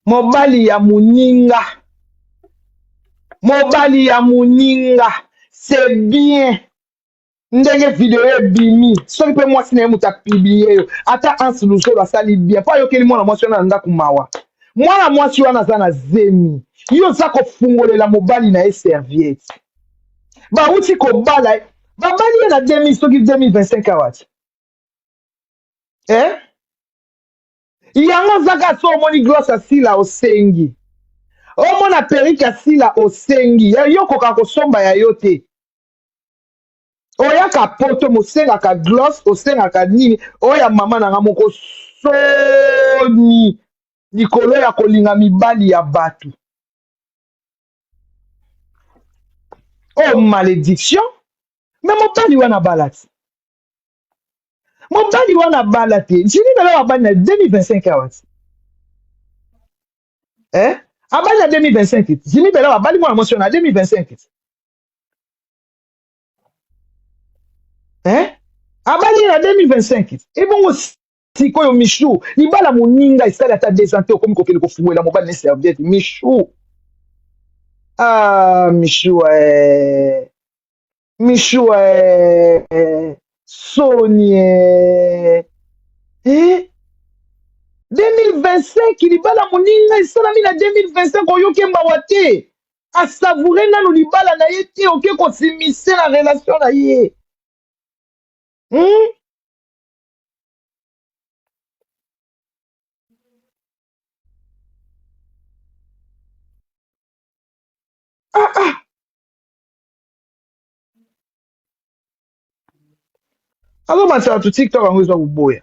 Mobali ya muninga. Mobali ya muninga. C'est bien. Ndenge vidéo bimi. Soki pe mwasi na muta publier yo. Ata ansiluso ba sali bien. Pa yo keli mwana mwasi wana nda kumawa. Mwana mwasi wana za na zemi. Yo za ko fungolela mobali na serviette. Ba uti ko bala. Ba bali na 2000 soki 2025 awati. Yango zaka so moni gloss asila osengi. Omona perike asila osengi. Yo koka kosomba ya yote. Oya ka poto mosenga ka gloss osenga ka nini. Oya mama na moko soni. Nikolo ya kolinga mibali ya batu. Oh malédiction. Mais mobali wana balati. Mobali wana balati. Jini bela wabali na 2025 awati. Abali na 2025. Jini bela wabali mwana mwasi na 2025. Abali na 2025. Ebongo siko yo Michou. Libala moninga isali ata desante okomi kokele kofungola mobali na serviette. Michou. Ah, Michou Michou Sony 2025 libala moninga isala mina 2025 oyoke mbawate. Asavourer nano libala na ye te oke kosimise na relation na ye. Alors maintenant tout TikTok en réseau boya.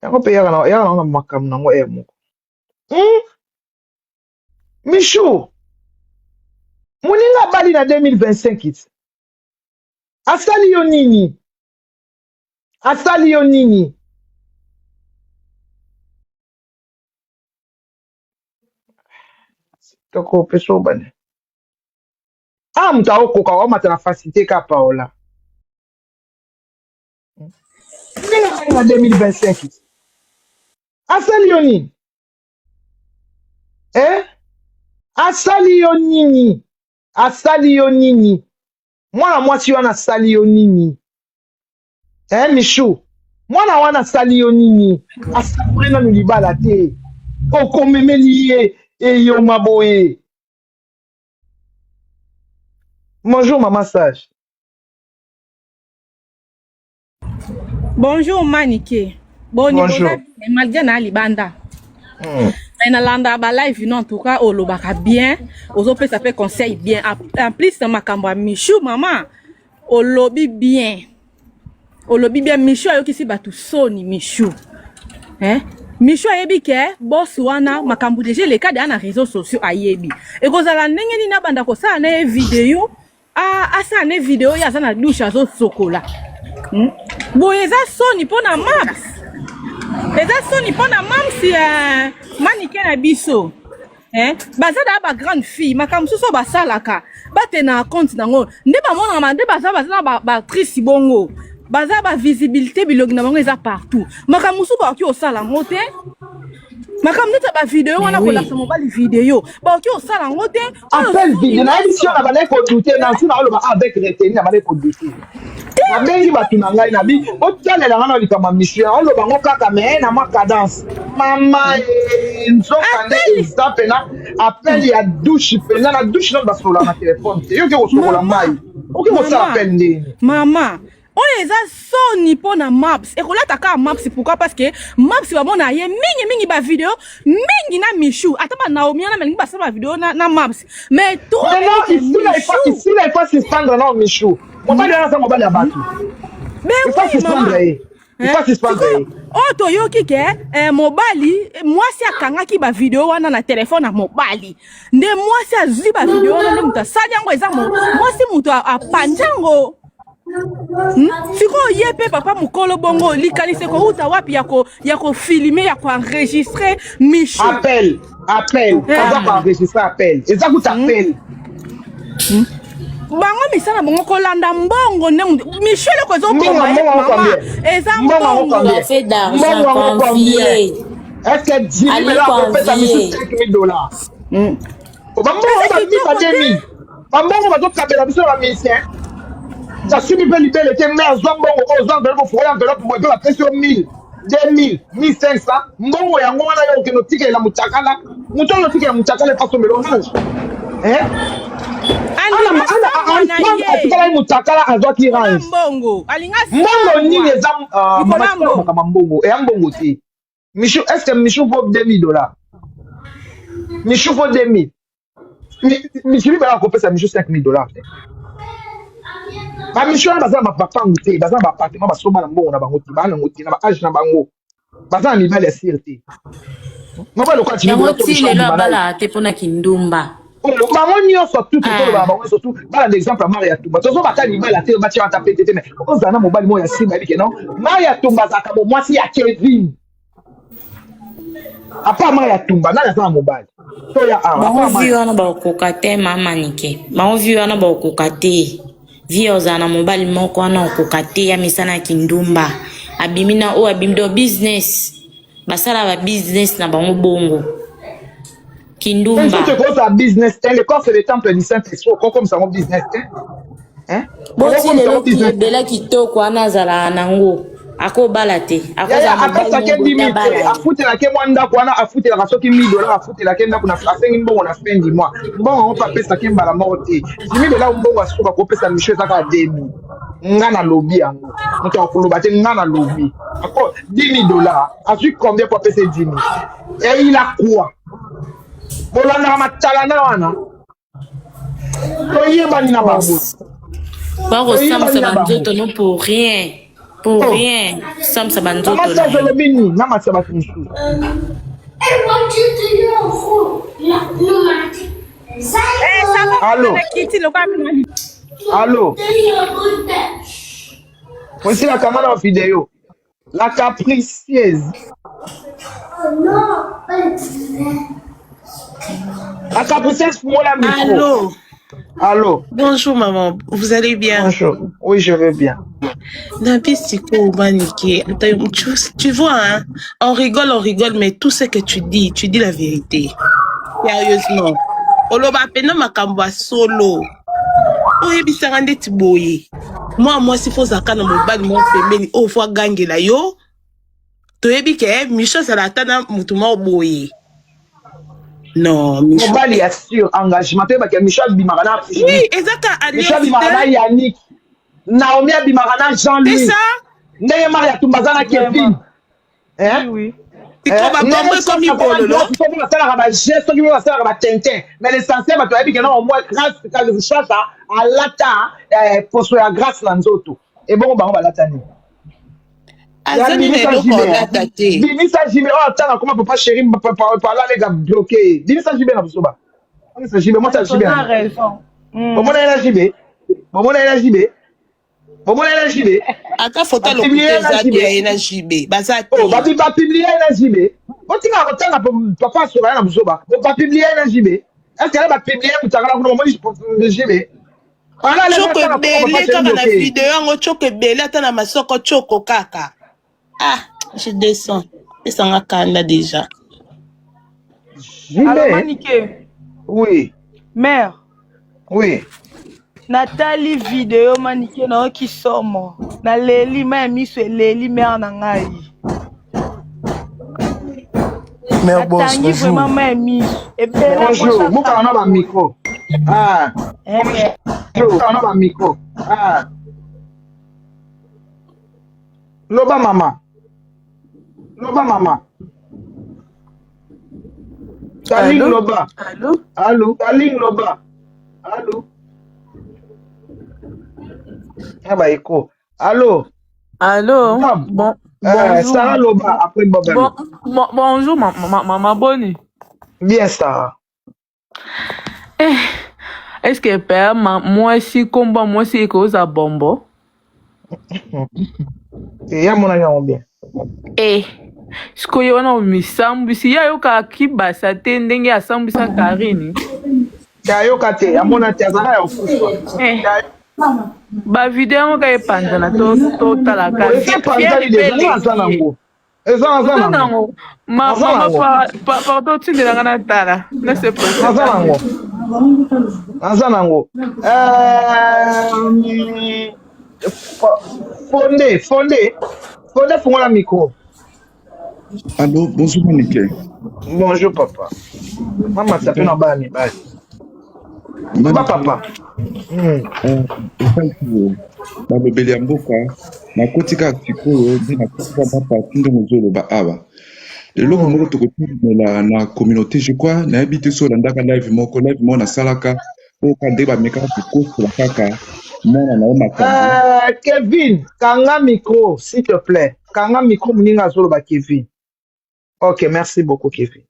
Yango pe yaka na makam nango moko. Michou. Moninga bali na 2025 it. Asali yo nini? Asali yo nini? Toko peso bane. Muta okoka wa mata na facilité ka paola. Moninga bali na 2025 it. Asali yo nini? Asali yo nini? Asali yo nini? Mwana mwasi wana asali yo nini? Michou. Mwana wana asali yo nini? Asapure na libala te. Okomemeli ye yo maboye. Bonjour maman sage. Bonjour Manike. Bonjour. Malgré na libanda. Na landa ba live non en tout cas olobaka bien. Ozo peut ça fait conseil bien. En plus dans makambo Michou maman. Olobi bien. Olobi bien Michou ayoki si batu soni Michou. Michou ayebi ke boss wana makambo déjà les cas dans les réseaux sociaux ayebi. Et kozala ndenge ni na banda ko sa na vidéo asa na vidéo ya za na douche azo sokola. Boyeza soni pona maps. Eza soni pona mamsi Manike na biso. Bazada ba grande fille makambo so basalaka batena compte nango nde ba mona mande baza ba actrice bongo baza ba visibilité bilogi na bango eza partout makambo so ba ki osala ngote makambo neta ba vidéo wana ko la mobile vidéo ba ki osala ngote appel vidéo na émission na balai ko douter na sina oloba avec retenir na balai ko douter na bengi batu na ngai na bi otalela ngana likama mission oloba ngo kaka mais na ma cadence mama nzoka nde exemple na appel ya douche pena na douche na basola na téléphone yo ke osokola mai oke osala appel ndeni mama oyo eza soni pona maps ekolata ka maps pourquoi parce que maps ba mona ye mingi ba vidéo mingi na Michou ata ba Naomi na mingi ba sa ba vidéo na maps mais tout ici là il faut suspendre non Michou on va dire ça mobile ya batu il faut suspendre il faut suspendre toyoki ke mobali mwasi akangaki ba vidéo wana na téléphone na mobali nde mwasi azwi ba vidéo wana nde muta sali yango eza mwasi mutu apanjango siko yepe papa mukolo bongo likanise ko uta wapi yako filmer yako enregistrer Michou appel on va enregistrer appel eza kuta appel bango misala bongo kolanda mbongo ne Michou le ko zo mbongo eza mbongo fait d'argent convié. Est-ce que Jimmy Ali Bella a fait sa mission convié. $5,000? Au Bambo, on va mettre à 2000. Bambo, on va donc taper la mission à la mission. Ça suit bien libéré, était mère, Zombo, aux gens de l'enveloppe, enveloppe, pour la pression 1000, 2000, 1500. Mbongo ya ngwana yo ke notika ila mutakala. Muto notika ya mutakala pas au mélange. Hein? Atikala mutakala azwa ki range. Mbongo. Mbongo ni les am mbongo et mbongo ti. Michou, est-ce que Michou vaut $2000? Michou vaut 2000. Michou va couper ça Michou $5000. Ma Michou na bazana papa ngute, bazana ba appartement ba soma na mbongo na bango ti, ba na ngoti na ba age na bango. Bazana ni bale sirte. Mo ba lokwa chimi Yango ti lelo abala te pona kindumba. Bango nyonso tout ba bango surtout bala d'exemple Maria Tumba. Tozo ba kali bala te ba tia ta pété mais ozana mobali mo ya simba bike non. Maria Tumba zaka mo mwasi ya Kevin. Apa Maria Tumba na za mobali. To ya a. Bango vi wana ba okokate mama nike. Bango vi wana ba okokate. Vi ozana mobali moko wana okokate ya misana kindumba. Abimina o abimdo business. Basala ba business na bango bongo. Kindumba. C'est quoi ça business? Le corps c'est le temple du Saint-Esprit. Comme ça mon business. Hein? Boti lelo ki bela kitoko ana zala nango. Ako balate. Ako za mobali. Aka kendi mi afute la ke mwanda kwana afute la kasoki $1000 afute la kenda kuna asengi mbongo na fin du mois. Mbongo on pa pesa ke mbala morte. Jimi bela mbongo asuka ko pesa misho zaka $2000. Ngana lobby yango. Muto akoloba te ngana lobby. Ako $10,000. Asu combien pour pesa 10,000? Et il a quoi? Bolanda matala na wana. Toyeba ni na bango. Bako samsa banzoto no pour rien. Pour rien. Samsa banzoto. Namasa zolobini, namasa batunsu. Allô? Allô? Voici la caméra en vidéo. La capricieuse. La capricieuse pour moi la micro. Allô? Allô? Bonjour maman, vous allez bien? Bonjour. Oui, je vais bien. Tu vois, hein? On rigole, mais tout ce que tu dis la vérité. Sérieusement. Oloba pena makamba solo. Oye bisangande tiboye. Moi si faut zakana mobali mo femeni o fois gangela yo. Toyebi ke Michel salatana mutuma oboye. Non, Michel. Mobali assure engagement. Michel Bimarana. Oui, exactement. Michel Bimarana Yannick. Naomi Bimarana Jean-Louis. C'est ça? Ndeye Maria Tumbazana Kevin. Hein? Oui. Tu trouves un bombe comme il faut, non? Tu trouves ça la geste, tu trouves ça la tintin. Mais l'essentiel, tu as dit que non, au moins, grâce à l'ata, pour se la grâce dans l'autre. Et bon, on va l'attendre. Binisa Jimé, oh, attends, comment papa chéri, papa les gars bloqués. Binisa Jimé, na busoba. Binisa Jimé, moi, ça Jimé. Tu as raison. Comment on a la Jimé? Comment on a la Jimé? Comment on a la Jimé? Aka fota lo kuteza na JB. Bazati. Oh, va publier na JB. On t'a retard papa sur na busoba. Va publier na JB. Est-ce qu'elle va publier pour t'avoir le moment de JB? Choko bele kaka na vidéo ngo choko bele ata na masoko choko kaka. Ah, je descends. Et ça m'a kanda déjà. Alors, Maniké. Oui. Mère. Oui. Nathalie vidéo Maniké na qui somo. Na leli même miso leli mère na ngai. Mère boss, bonjour. Vraiment même miso. Et bonjour. Mon canal a micro. Ah. Bonjour. On a un micro. Ah. Loba mama. Loba mama. Taling Loba. Allô? Allô? Taling Loba. Allô? Ah bah écho. Allô? Allô? Bon, bonjour. Sarah Loba, après Bob. Bonjour, maman Bonnie. Bien, Sarah. Est-ce que père, moi aussi, combat, moi aussi, cause à bombo? Et y'a mon ami bien. Siko yona misambisi ya yoka kibasa te ndenge asambisa Karini. Ya yoka te, amona te azana ya ofufa. Ba video ka epanda na to talaka. Epanda video na azana ngo. Naza nango. Maman, pardon, tu ne l'as pas. Ne sais pas. Naza nango. Fondé, fongola micro. Allô, bonjour Monique. Bonjour papa. Maman t'appelle en bas mais papa. balobeli ya mboka nakotika sikoyo nde nakotika bapati nde mozoloba awa eloko moko tokotimela na communauté je crois nayebi te so olandaka live moko nasalaka oyo ka nde bamekaka kokosela kaka mwana na yo makambo. Kevin, kanga micro s'il te plaît. Kanga micro moninga azoloba Kevin. Ok, merci beaucoup Kevin.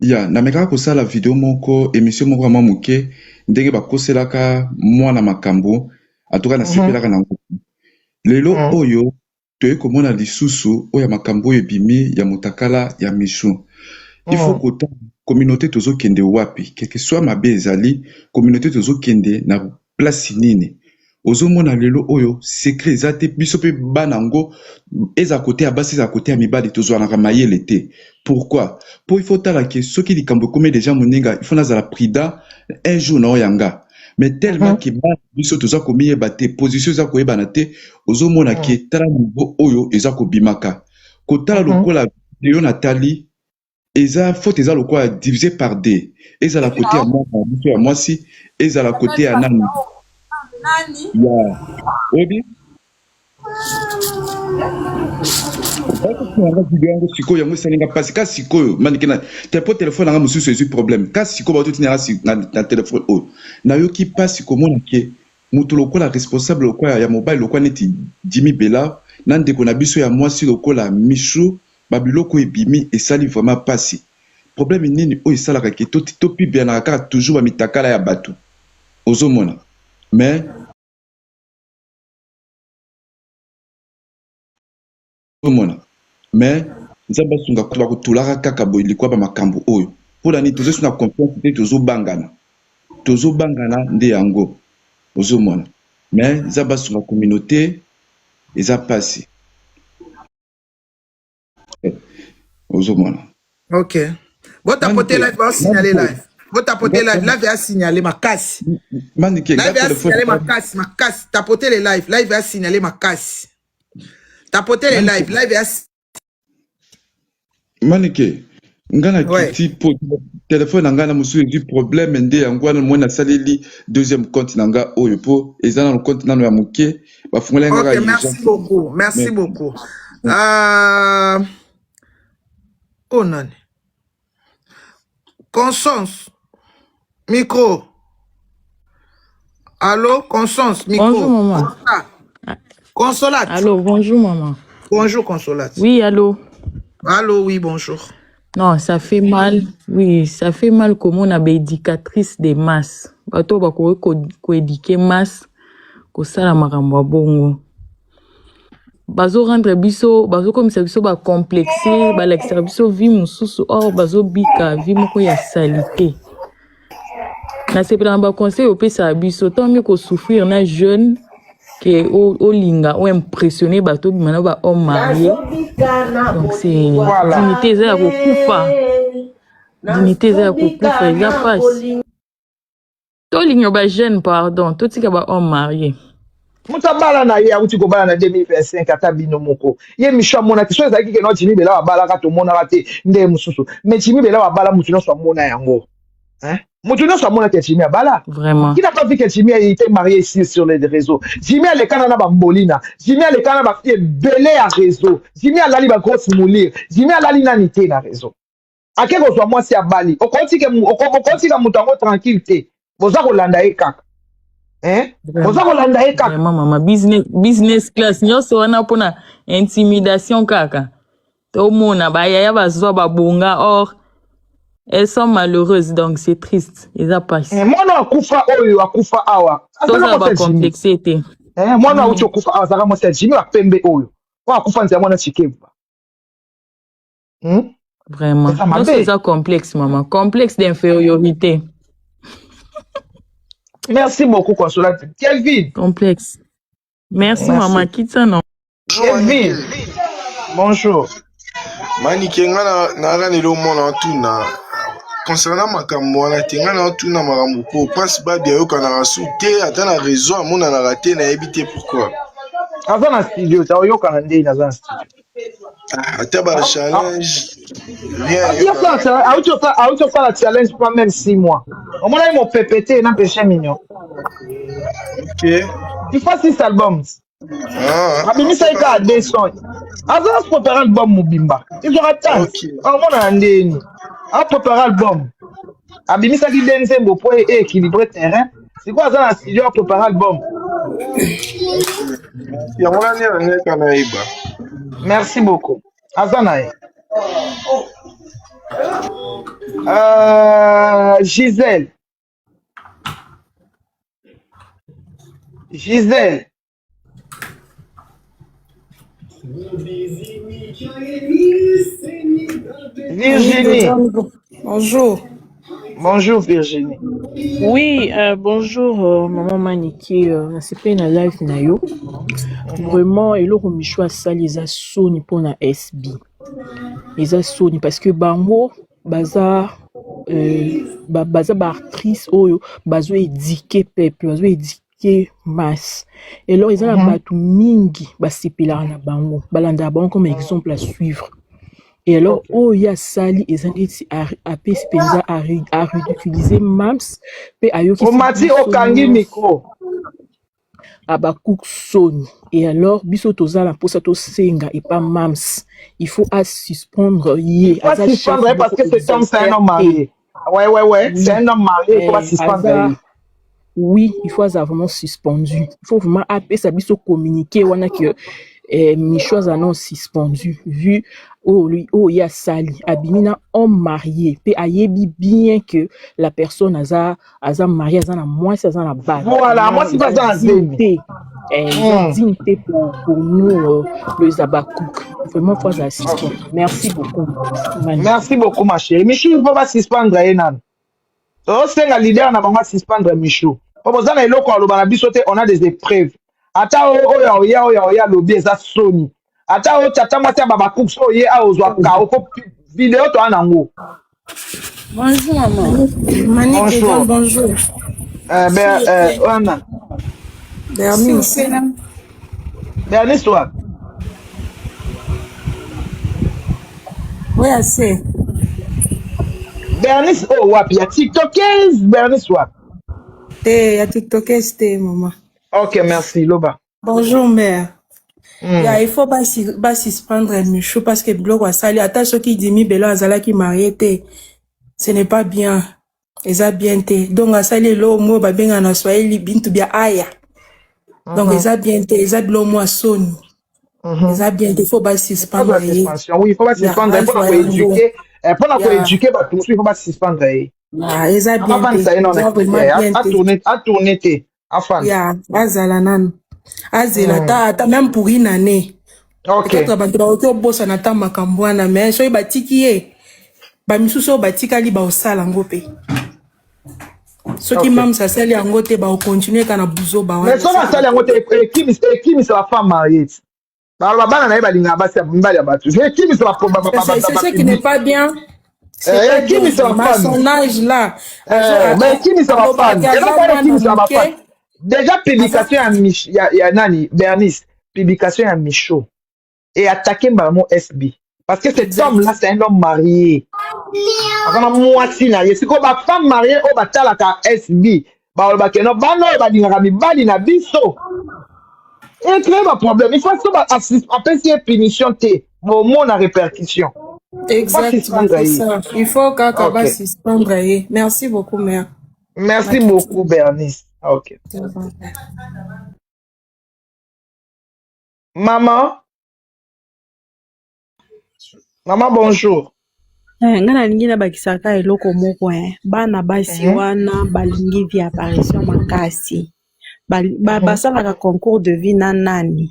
Ya namekaka kosala video moko émission moko ya mwa moke ndenge bakoselaka mwana makambo atoka nasepelaka nango lelo oyo toye komona lisusu oyo makambo oyo ebimi ya motakala ya Michou. Il faut que communauté tozokende wapi quelque soit mabe ezali communauté tozokende na place nini ozomona lelo oyo secret ezate biso pe banango eza côté ya basi eza côté ya mibali tozwanaka mayele te. Pourquoi? Il faut tala que ceux qui likambo comme déjà moninga il faut nazala prida un jour na oyanga mais tellement que biso toza komiye bate position za koyebana te ozomona ke tala niveau oyo eza kobimaka kotala lokola video natali eza faute eza lokola divisé par deux eza la côté ya mwasi eza la côté ya nani ya obi yango sikoyo yango esalinga mpasi kasi sikoyo manikena tepo telefone nanga mosusu ezwi problème kasi sikoyo batotinaka na telefone oyo nayoki mpasi komona ke moto lokola responsable lokola ya mobile lokola neti Jimmy Bella na ndeko na biso ya mwasi lokola Michou babiloko ebimi esali vraiment mpasi problème nini oyo esalaka ke topibianaka kaka toujours bamitakala ya bato ozomona mais nzambe asunga bakotolaka kaka boye likwa bamakambo oyo mpona nini tozosi na confiance te tozobangana nde yango ozomona mais nzambe asunga communauté eza mpasi ozomona. Ok. Botapote live va signaler live. Botapote live va signaler ma casse. Manike live va signaler ma casse. Tapoter les live va signaler ma casse. Tapoter les live va Manike ngana kiti po téléphone nanga na musu du problème nde yango na mwana saleli deuxième compte nanga oyo po ezana le compte nano ya muke bafungola ngaka. Ok, merci beaucoup. Oh non. Constance, micro. Allô, Constance, micro. Bonjour, maman. Consolate. Allô, bonjour, maman. Bonjour, Consolate. Oui, allô. Allô, oui, bonjour. Non, ça fait mal. Oui, ça fait mal comme on a une éducatrice de masse. Bato ba ko éduquer masse, ko sala makambo bongo. Bazo rendre biso, bazo comme ça biso ba complexer, ba l'extra biso vie mususu or bazo bika vie moko ya salité. Na sepela ba conseil au pesa biso tant mieux ko souffrir na jeune que au linga ou impressionné bato bimana ba homme marié. Donc c'est dignité za kokufa. Dignité za kokufa ya passe. To linga ba jeune pardon, to tika ba homme marié. Mutabala na ye uti ko bala na 2025 ata bino moko ye misha mona ti so ezaki ke no Jimmy Bella wa bala ka to mona kate nde mususu mais Jimmy Bella wa bala mutu no so mona yango mutu no so mona ke Jimmy bala Vraiment. Qui n'a pas vu que Jimmy a été marié ici sur les réseaux? Jimmy a le canana ba mbolina, Jimmy a le canana ba fille belé à réseau, Jimmy a lali ba grosse moulir, Jimmy a lali nanité na réseau. A ke ko so moi si a bali o konti ke mutango tranquillité boza ko landa e kaka Vraiment, maman, business class, nyonso wana pona intimidation kaka. To mona ba yaya bazwa ba bonga or elles sont malheureuses donc c'est triste. Ils a pas. Mwana akufa oyo akufa awa. Toza ba complexité. Mwana uti akufa awa zaka mose Jimmy wa pembe oyo. Wa akufa nzia mwana chikeva. Vraiment. C'est ça complexe maman, complexe d'infériorité. Merci beaucoup, Consolate. Kelvin. Complexe. Merci. Maman. Quitte ça, non? Kelvin. Bonjour. Manike nga na lelo mona tuna concernant makambo wana te nga na tuna makambo po pasi babi ayokanaka su te ata na réseau amonanaka te nayebi te pourquoi aza na studio ta oyokana ndeni aza na studio ata ba challenge auti osala challenge pas même 6 mois omonaki mopepete na péché mignon ok il faut 6 albums abimisaki kaka 200 aza na prépare album mobimba ils aura temps omona ndeni apréparé album abimisaki de nzembo po équilibré terrain sikoyo aza na studio apréparé album yango nani anayeka nayeba merci beaucoup aza na ye Gisèle Virginie. Bonjour Virginie. Oui, bonjour maman Maniki, c'est pas une live na yo. Vraiment, et l'autre michou a sali les soni pour na SB. Les soni parce que bango baza baza ba actrice oyo bazo éduquer peuple, bazo éduquer masse. Et alors ils ont la batu mingi basipila na bango. Balanda bango comme exemple à suivre. Et alors, oh, il y a Sali et Zanditi à ridiculiser Mams. On m'a dit au Kangi micro. Abakouk Sony. Et alors, biso tozala pour ça senga et pas Mams. Il faut suspendre. Il faut suspendre parce que cet homme, c'est un homme marié. Ouais. C'est un homme marié, il faut suspendre. Oui, il faut vraiment suspendu. Il faut vraiment appeler ça biso communiquer. On a que Michois annonce suspendu. Vu il y a Sali, Abimina, homme marié, pe ayebi bien que la personne a marié, a la moitié, a la base. Voilà, moi c'est pas ça. Dignité pour nous, les Abakouk. Vraiment, faut assister. Merci beaucoup. Merci beaucoup, ma chérie. Michou, il ne faut pas suspendre. C'est un leader, on va suspendre Michou. On a des épreuves. Ata oya lobby eza Sony. Ata o tata mata baba cook ye a ozwa ka o vidéo to anango. Bonjour maman. Manique bonjour. Ana. Bernice toi. Oui, assez. Bernice wapi ya TikTokers Bernice wapi? Ya TikTokers maman. Ok, merci, Loba. Bonjour, mère. Il faut pas suspendre Michou parce que Bloc a sali. Attends, ce qui dit mi Belo Azala qui marié, ce n'est pas bien. Ils a bien été. Donc, à sali, l'eau, moi, bah, bien, en Swahili, bintu bien aya. Donc, ils a bien été. Ils a de l'eau, moi, sonne. Ils a bien été. Il faut pas suspendre. Oui, il faut pas suspendre. Il faut pas éduquer. Pour éduquer, il faut pas suspendre. Ils a bien été. À tourner. Afan. Ya, azala nan. Azela ta même pour une année. Ok. Peut-être ba bossa na ta makambo wana mais so batiki ye. Ba misuso batika li ba osala ngope. Ce qui même ça sali yango te ba continuer kana buzo ba wana. Mais so na sali yango te Kim c'est la femme mariée. Ba bana na ba linga ba se mbali ya batu. Kim c'est la c'est ce qui n'est pas bien. Kim c'est la femme. Son âge là. Mais Kim c'est la femme. Et là pas Kim c'est la femme. Déjà, publication à Nani, Bernice, publication à Michaud. Et attaquer mon SB. Parce que cet homme-là, c'est un homme marié. Avant moi, c'est comme ma femme mariée, au batalaka SB. Bah, et créer un problème. Il faut que une punition, mon mot à répercussion. Exactement, c'est ça. Il faut qu'Akaba suspendre. Merci beaucoup, mère. Merci beaucoup, Bernice. Ok. Maman, bonjour. Nga nalingi na bakisaka eloko moko bana basi wana balingi via apparition makasi basalaka concours de vie na nani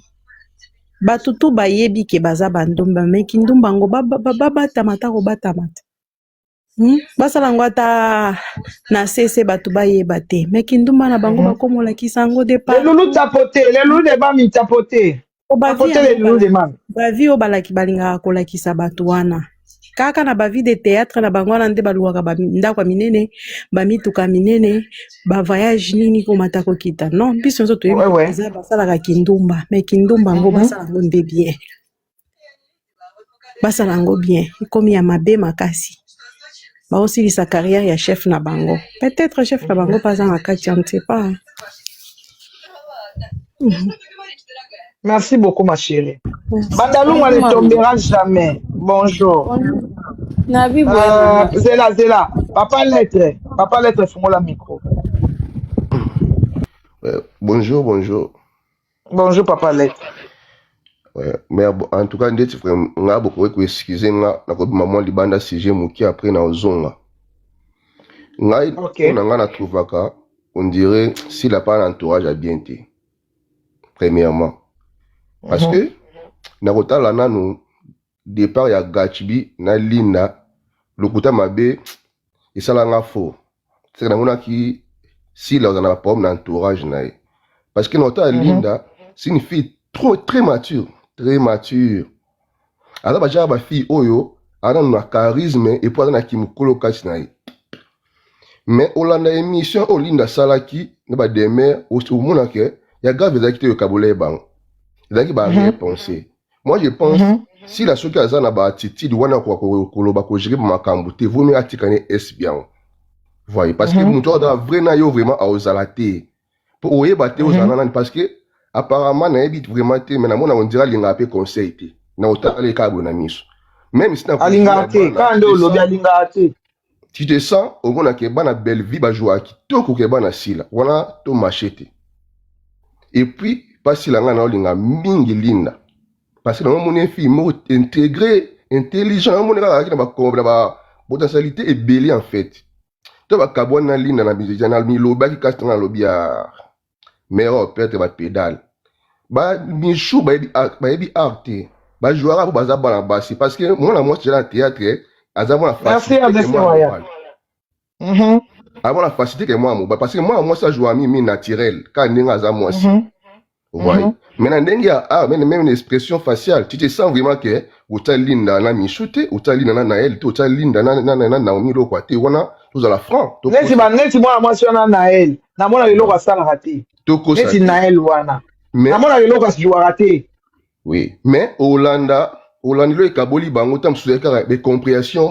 batutu bayebi ke baza bandumba me kindumba ngo babatamata kobatamata basala ngo ata na sese batu bayeba te me kindumba na bango bakomolakisa yango les loulous tapoté les loulous de bami tapoté Côté les loulous de man. bavi oyo balingaka kolakisa bato wana kaka na bavi de théâtre na bango wana nde baluwaka ndako minene bamituka minene bavoyage nini komata kokita non biso nyonso toyebi basalaka kindumba mais kindumba yango basala yango nde bien basala yango bien ekomi ya mabe makasi baosilisa carrière ya chef na bango peut-être chef na bango mpe aza na kati ya ne sais pas. Merci beaucoup, ma chérie. Bandalou, on ne tombera jamais. Bonjour. Zéla. Papa lettre, fais-moi la micro. Bonjour. Bonjour, papa lettre. Mais en tout cas, on a beaucoup excusé, on a maman libanda sujet mouki après na ozonga. On a trouvé on dirait s'il n'a pas un entourage à bien été. Premièrement. Parce que nakota la nanu départ ya Gachibi na Linda lokuta mabe isala nga faux. C'est na ki si là on a pas un entourage na. Parce que nota Linda c'est une fille très mature. Alors baja ba fille oyo ana na charisme et puis na kimukolo kati na. Mais Olanda émission Olinda salaki na ba demer au mona ke ya grave ezaki te yo kabole bang. Ezaki ba repenser. Moi je pense si la soki aza na ba attitude wana kwa koloba ko gérer makambo te vaut mieux atikane es bien. Voyez parce que muto da vrai na yo vraiment a ozalate. Pour oyeba te ozana parce que apparemment na ebit vraiment te mais na mona on dira linga pe conseil te. Na otale ka bona miso. Même si na alinga te quand on lobi alinga te. Tu te sens au mona ke bana belle vie ba joa ki toko ke bana sila. Wana to machete. Et puis parce que l'anga na olinga mingi linda parce que na mon fille mo intégré intelligent mon na ki na ba potentialité est belé en fait to ba kabona linda na bizana mi loba ki kastana lobi ya mero perte ba pédale ba mi chou ba ebi arte ba jouera pour baza bana basi parce que moi na moi c'est la théâtre azamo la facilité avant la facilité que moi parce que moi ça joue à mi naturel quand ninga za moi ouais. Maintenant, même une expression faciale, tu te sens vraiment que ou ta linda na michute, ou ta linda na elle, ou ta linda na omilo kwa te wana, tous à la franc. Neti moi mentionné na elle, na mona lelo kwa sala raté. Neti na elle wana. Na mona lelo kwa jouer raté. Oui, mais Hollanda lo ekaboli bango tam sous de compréhension,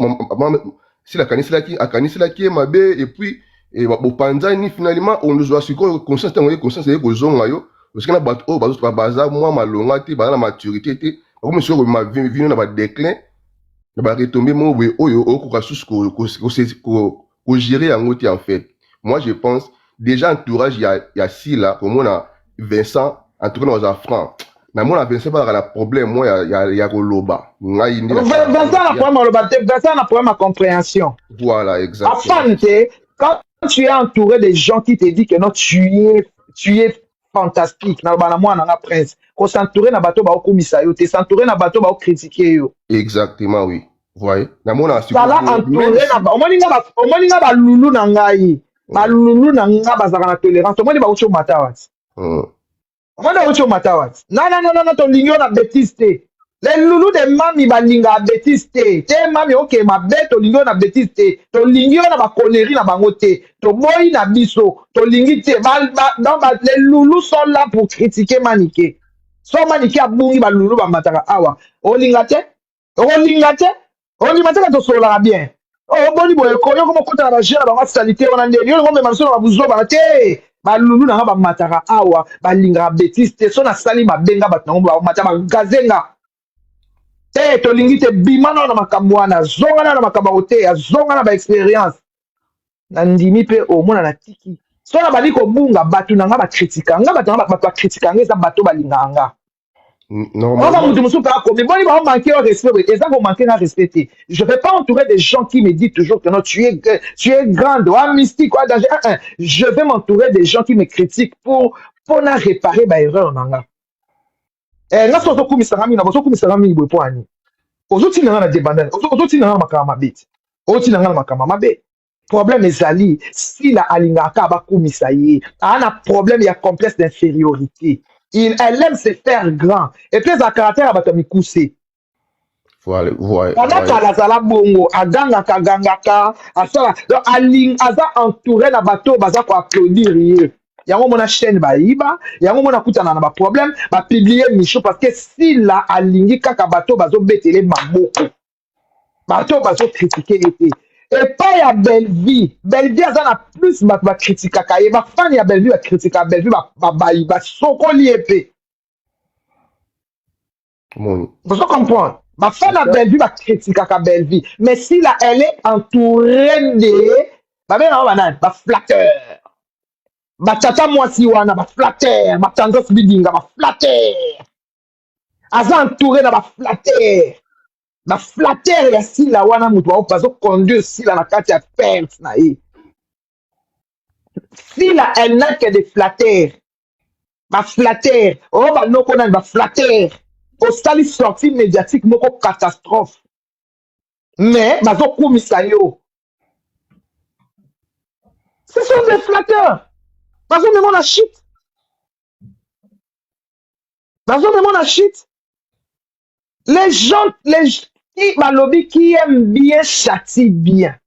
si la kanisela ki est mabe et puis et bopanzani finalement on nous a su conscience et kozonga yo. Parce que na bato o bazo pa baza moi malonga te ba na maturité te comme sur ma vie na ba déclin na ba retomber mo we oyo okuka sous ko gérer en en fait. Moi je pense déjà entourage il y a si là comme on a Vincent en tout cas dans un franc na mon Vincent pas la problème moi il y a Koloba ngai ndi Vincent na problème Koloba Vincent na problème à compréhension. Voilà exactement. Enfin quand tu es entouré de gens qui te disent que non tu es fantastique na bana mwana na prince ko s'entourer na bato ba okomisa yo te s'entourer na bato ba critiquer yo exactement oui voyez na mona ça la entourer na ba omoninga ba lulu na ngai ba lulu na nga bazaka na tolérance omoni ba ucho matawat omoni ucho matawat non ton ligno na bêtise te les loulous de mami ba linga bêtise te mami ok ma bête to ligno na bêtise te to ligno na ba connerie na bango te to boy na biso to lingi te les loulous sont là pour critiquer Maniké so Maniké abungi ba loulou ba mataka awa o linga te to sola bien boni boye ko yo ko kota na jera ba salité wana ndeli yo ngombe maso ba buzo ba te ba loulou na ba mataka awa ba linga bêtise te so na sali ba benga ba ngombe ba mataka ba gazenga to lingi te bimana na makambo wana zonga na makambo te zonga na ba expérience na ndimi pe o mona na tiki so na bali ko bunga batu na nga ba critique nga batu ba critique nga eza bato balinga nga normalement mutu musu ka ko mais boni ba manquer au respect et ça vous manquer na respecter je vais pas entourer des gens qui me disent toujours que non tu es grande ou mystique ou danger je vais m'entourer des gens qui me critiquent pour na réparer ba erreur na nga nga so kumisa ngami na so kumisa ngami boy poani ozuti na na débandana ozuti na makama mabiti ozuti na makama mabe problème ezali si la alingaka ba kumisa ye ana problème ya complexe d'infériorité Elle aime se faire grand. Et puis, sa caractère, elle va me pousser. Voilà. Pendant qu'elle a bongo, à gangaka, à ça, donc, aza entouré na bateau, baza ko applaudir. Yango mona chaîne ba iba, yango mona kutana na ba problème, ba publier Michou parce que si là alingi kaka bateau bazo betele maboko. Bateau bazo critiquer été. Et pas ya Belleville. Belleville aza na plus ba critiquer kaka. Et ba fan ya Belleville ba critiquer Belleville ba sokoli épée. Bon. Vous comprenez? Ma femme a Belleville va critiquer à Belleville. Mais si là, elle est entourée de... Bah, flatteur. Bah, tata moi si wana, bah, flatteur. Bah, tendance bidinga, bah, flatteur. Aza entourée de bah, flatteur. Bah, flatteur, ya si la wana mutu wa opazo conduire si la na kati ya perte na ye. Si là, elle n'a que des flatteurs. Bah, flatteur. Oh, bah, non, qu'on a bah, flatteur. Au stade sortie médiatique, moko catastrophe. Mais, bazo komisayo. Ce sont des flatteurs. Bazo me la shit. Bazo me la shit. Les gens, lobby qui aiment bien châtient bien.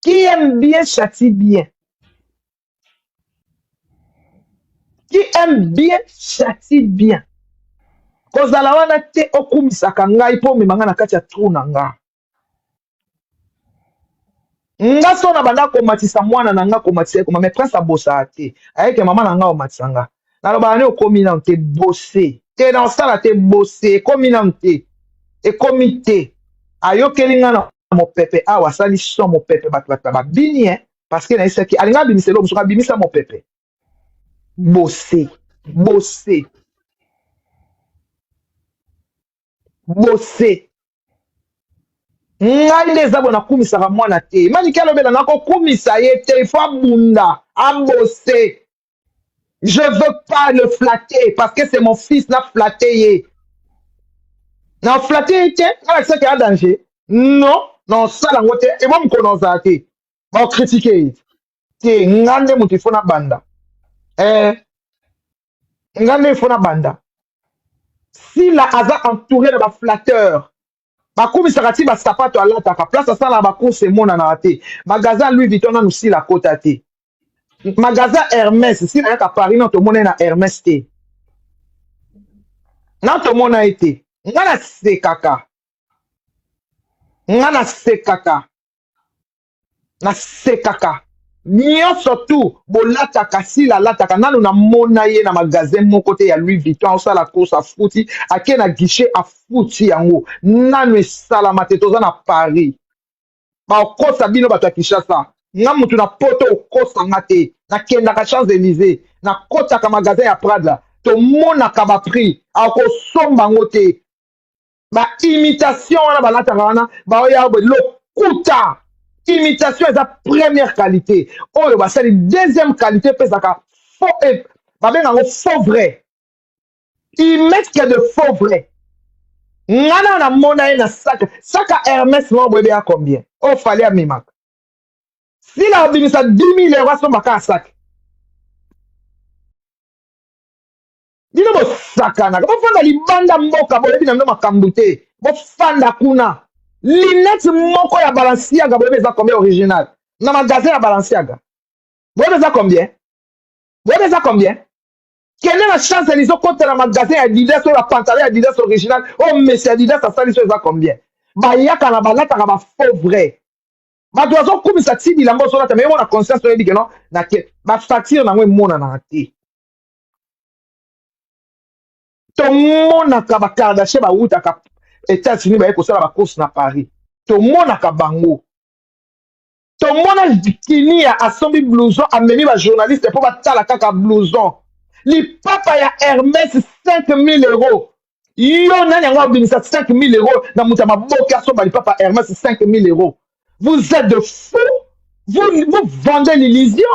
Qui aime bien châtie bien. Qui aime bien châtie bien. Kozala wana te okumisaka ngai po memanga na kati ya trou na nga. Nga so na banda komatisa mwana na nga komatisa koma me prince abosa te. Ayeke mama na nga omatisa nga. Na loba ne okomi na te bosser. Te na osala te bosser, komi na te. E komi te. Ayokeli nga na mopepe awa sali so mopepe bato ba bini parce que na isaki alinga bimiselo musuka bimisa mopepe. Bosser, bosser. Bosser. Ngai ndeza bona kumisaka mwana te. Mani kalo bela nako kumisa ye te, il faut abunda, bosser. Je veux pas le flatter parce que c'est mon fils n'a flatté ye. Na flatter te, avec ça qu'il y a danger. Non, non ça la ngote et moi me connais te. Ba critiquer. Te ngande mutu fona banda. Ngande fona banda. Si la aza entouré de ba flatteur. Ba koumi sakati ba sapato alata ka place ça la ba course mona na te. Magasin Louis Vuitton na nusi la kota te. Magasin Hermès si na ka Paris na to mona na Hermès te. Na to mona été. Ngana se kaka. Ngana se kaka. Na se kaka. Nyon surtout bolata kasi la lata kanano na mona ye na magasin mon côté ya Louis Vuitton ça la course à fouti a ken na guichet à fouti yango nanu salama te toza na Paris ba okosa bino bato ya Kinshasa nga mutu na poto okosa ngate na kenda ka Champs-Élysées na kota ka magasin ya Prada to mona ka ba prix a ko somba ngote ba imitation wana balata wana ba oya lo kuta. Imitation est la première qualité. Oh, c'est la deuxième qualité. C'est faux et faux vrai. Ils mettent que de faux vrai. Nana na mona na sac. Sac à Hermès, mon bébé à combien? Oh, fallait à Mimak. Si la obéissance à 10 000 euros, son baka à sac. Dis-nous, sakana. Vous faites les bandes moka, vous avez ma kambouté. Vous faites la kuna. Linette moko ya Balenciaga bobe za combien original na magasin ya Balenciaga bobe za combien kene na Champs-Élysées côté na magasin ya Adidas sur la pantalon ya Adidas original oh monsieur Adidas ça sali sur za combien ba yaka na balata ka ba faux vrai ba dozo kumisa tibi lango so la mais on a conscience to dit que non na ke ba facture na ngwe mona na te to mona ka ba Kardashian ba uta ka États-Unis ba ekosala ba course na Paris. To mona ka bango. To mona kini a sombi blouson ameni ba journaliste pour ba tala kaka blouson. Li papa ya Hermès 5 000 euros. Yo nani yango abimisa 5 000 euros na muta maboka so ba li papa Hermès 5 000 euros. Vous êtes de fous. Vous vendez l'illusion.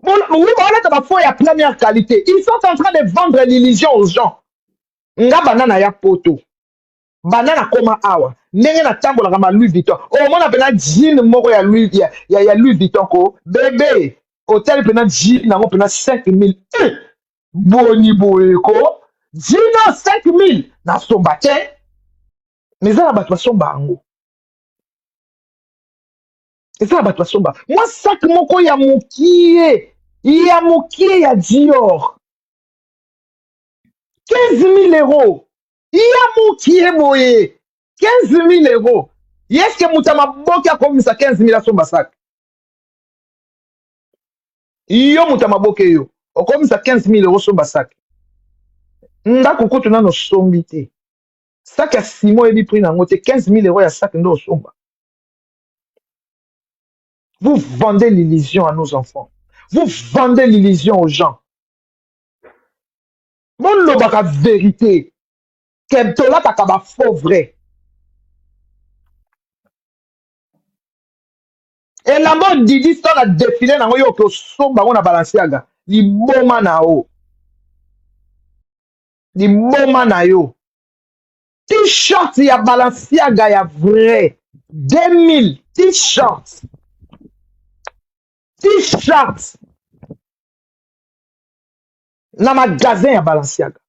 Oui, voilà que la première qualité. Ils sont en train de vendre l'illusion aux gens. Nga banana ya poto. Banana koma awa. Nenge na tambola kama Louis Vuitton. Oh, mon appelle jean moko ya Louis Vuitton ko. Bébé. hôtel pena ji nango pena 5000 boni boyeko dino 5000 na somba te mais eza na bato basomba yango eza na bato basomba mwa sak moko ya mokie ya Dior 15 000 euros ya mokie boye 15 000 euros yeske moto ya maboki akomisa 15 000 asomba sak yo moto ya maboki eyo okomisa 15 000 euros somba sak ndako kutu nano sombi te sak ya simo ebi prix nango te 15 000 euros ya sak nde osomba. Vous vendez l'illusion à nos enfants. Vous vendez l'illusion aux gens. Mon lobaka vérité. Kebtola takaba faux vrai. Et la mode Didi ça la défilé na yo ko somba on a Balenciaga. Li boma na o. Li boma na yo. T-shirt ya Balenciaga ya vrai. 2000 T-shirt. T-shirt. Na magasin ya Balenciaga.